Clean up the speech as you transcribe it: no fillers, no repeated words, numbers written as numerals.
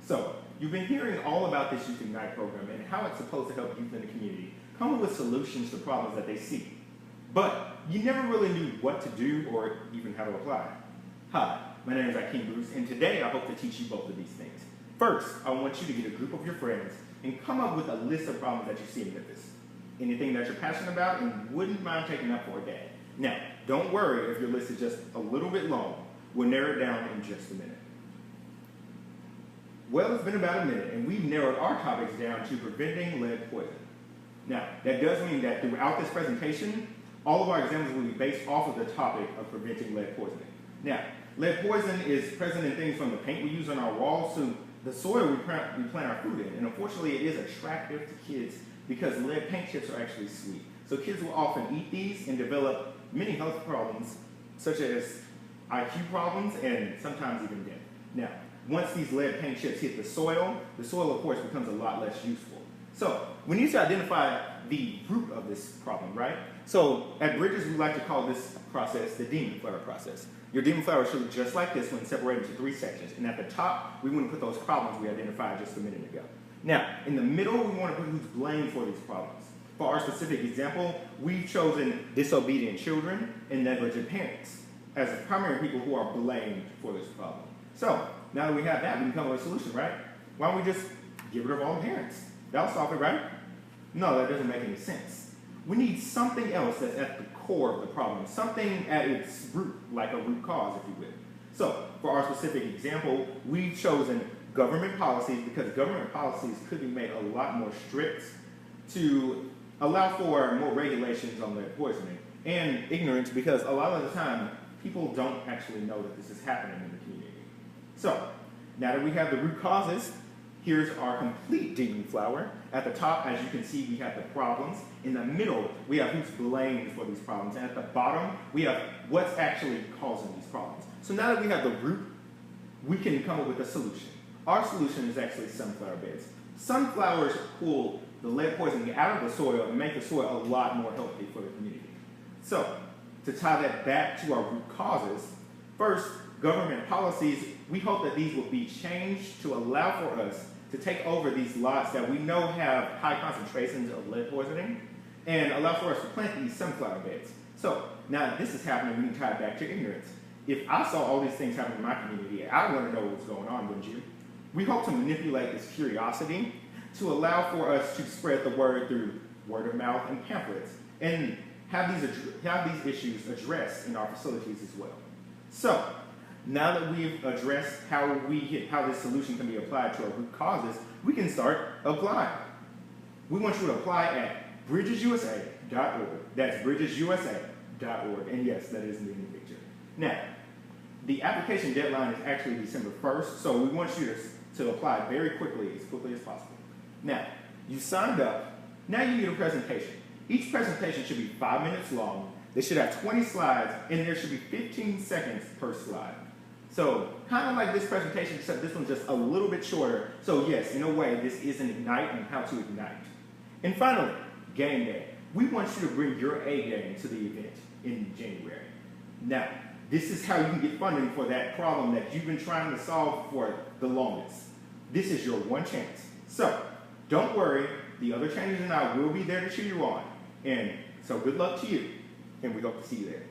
So, you've been hearing all about this Youth Ignite program and how it's supposed to help youth in the community come up with solutions to problems that they see. But you never really knew what to do or even how to apply. Hi, my name is Akeem Bruce, and today I hope to teach you both of these things. First, I want you to get a group of your friends and come up with a list of problems that you see in Memphis. Anything that you're passionate about and wouldn't mind taking up for a day. Now, don't worry if your list is just a little bit long. We'll narrow it down in just a minute. Well, it's been about a minute, and we've narrowed our topics down to preventing lead poisoning. Now, that does mean that throughout this presentation, all of our examples will be based off of the topic of preventing lead poisoning. Now, lead poison is present in things from the paint we use on our walls to the soil we plant our food in. And unfortunately, it is attractive to kids because lead paint chips are actually sweet. So kids will often eat these and develop many health problems, such as IQ problems and sometimes even death. Now, once these lead paint chips hit the soil, of course becomes a lot less useful. So we need to identify the root of this problem, right? So at Bridges, we like to call this process the demon flower process. Your demon flower should look just like this when separated into 3 sections. And at the top, we want to put those problems we identified just a minute ago. Now, in the middle, we want to put who's blamed for these problems. For our specific example, we've chosen disobedient children and negligent parents as the primary people who are blamed for this problem. So, now that we have that, we can come up with a solution, right? Why don't we just get rid of all the parents? That'll solve it, right? No, that doesn't make any sense. We need something else that's at the core of the problem, something at its root, like a root cause, if you will. So, for our specific example, we've chosen government policies because government policies could be made a lot more strict to allow for more regulations on lead poisoning, and ignorance because a lot of the time, people don't actually know that this is happening in the community. So, now that we have the root causes, here's our complete demon flower. At the top, as you can see, we have the problems. In the middle, we have who's blamed for these problems. And at the bottom, we have what's actually causing these problems. So now that we have the root, we can come up with a solution. Our solution is actually sunflower beds. Sunflowers pull the lead poisoning out of the soil and make the soil a lot more healthy for the community. So, to tie that back to our root causes, first, government policies, we hope that these will be changed to allow for us to take over these lots that we know have high concentrations of lead poisoning and allow for us to plant these sunflower beds. So now that this is happening, we can tie it back to ignorance. If I saw all these things happen in my community, I want to know what's going on, wouldn't you? We hope to manipulate this curiosity to allow for us to spread the word through word of mouth and pamphlets and have these issues addressed in our facilities as well. So, now that we've addressed how this solution can be applied to our root causes, we can start applying. We want you to apply at bridgesusa.org. That's bridgesusa.org. And yes, that is me in the picture. Now, the application deadline is actually December 1st, so we want you to apply very quickly as possible. Now, you signed up. Now you need a presentation. Each presentation should be 5 minutes long. They should have 20 slides, and there should be 15 seconds per slide. So, kind of like this presentation, except this one's just a little bit shorter. So yes, in a way, this is an Ignite on how to ignite. And finally, game day. We want you to bring your A game to the event in January. Now, this is how you can get funding for that problem that you've been trying to solve for the longest. This is your one chance. So, don't worry, the other trainers and I will be there to cheer you on. And so good luck to you, and we hope to see you there.